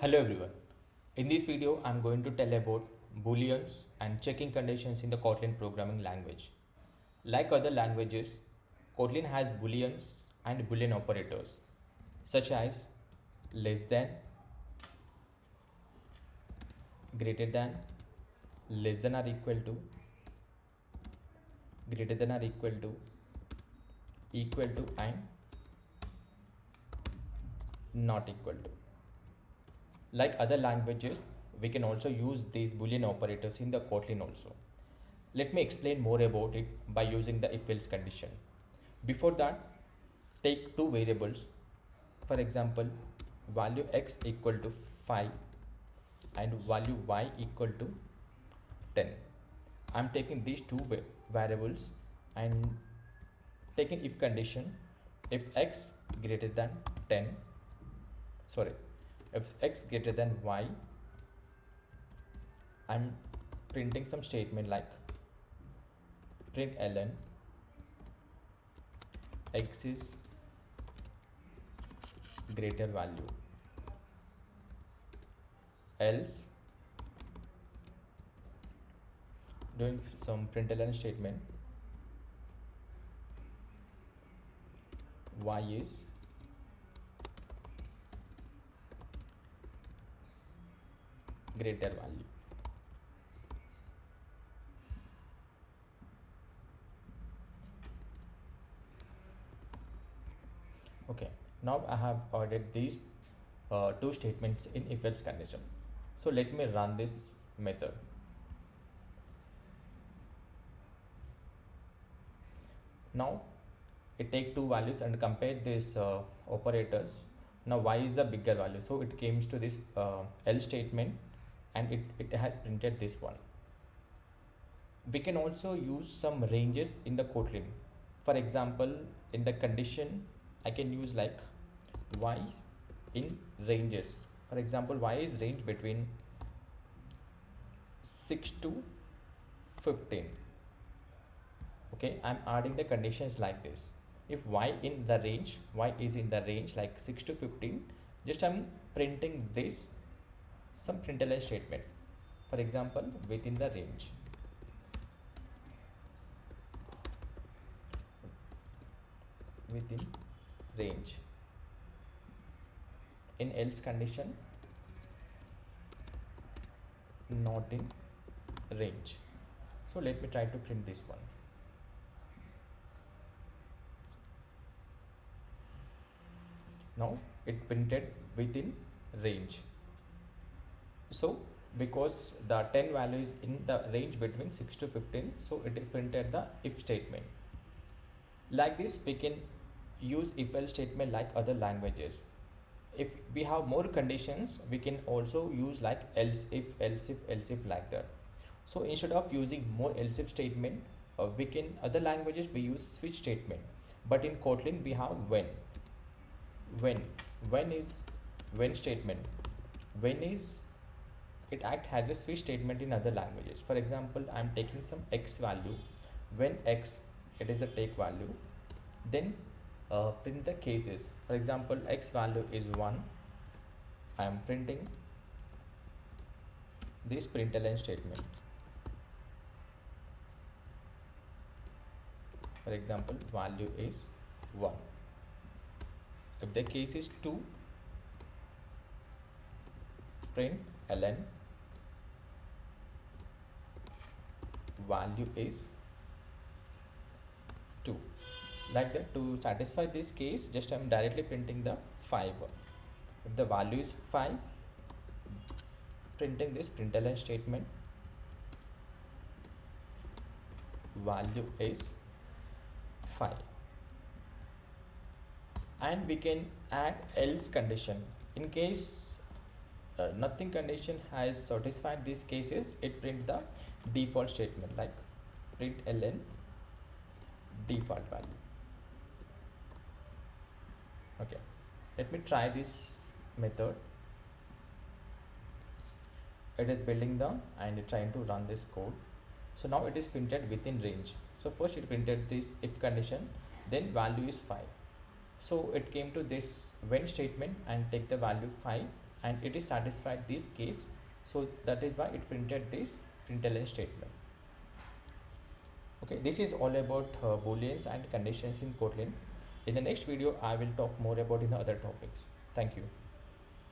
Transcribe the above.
Hello everyone. In this video, I'm going to tell about booleans and checking conditions in the Kotlin programming language. Like other languages, Kotlin has booleans and boolean operators such as less than, greater than, less than or equal to, greater than or equal to and not equal to. Like other languages, we can also use these boolean operators in the Kotlin also. Let me explain more about it by using the if-else condition. Before that, take two variables. For example, value x equal to 5 and value y equal to 10. I'm taking these two variables and taking if condition. If x greater than 10, sorry, if x greater than y, I'm printing some statement like print ln x is greater value, else doing some println statement y is greater value. Okay, now I have added these two statements in if else condition. So let me run this method. Now it take two values and compare these operators. Now y is a bigger value, so it comes to this else statement and it has printed this one. We can also use some ranges in the Kotlin. For example, in the condition I can use like y in ranges. For example, y is range between 6 to 15. Okay, I'm adding the conditions like this. If y in the range, y is in the range like 6 to 15, just I'm printing this some println statement. For example, within the range. Within range. In else condition, not in range. So let me try to print this one. Now it printed within range. So because the 10 value is in the range between 6 to 15, so it printed the if statement. Like this, we can use if else statement like other languages. If we have more conditions, we can also use like else if like that. So instead of using more else if statement, we can, other languages we use switch statement, but in Kotlin we have when is when statement. When is, it act as a switch statement in other languages. For example, I'm taking some x value. When x, it is a take value, then print the cases. For example, x value is 1. I am printing this println statement. For example, value is 1. If the case is 2, print ln value is 2. Like that, to satisfy this case, just I'm directly printing the 5. If the value is 5, printing this println statement value is 5. And we can add else condition. In case nothing condition has satisfied these cases, it print the default statement like print ln default value. Okay, let me try this method. It is building the and trying to run this code. So now it is printed within range. So first it printed this if condition, then value is 5. So it came to this when statement and take the value 5 and it is satisfied this case, so that is why it printed this println statement. Okay, this is all about booleans and conditions in Kotlin. In the next video I will talk more about in the other topics. Thank you.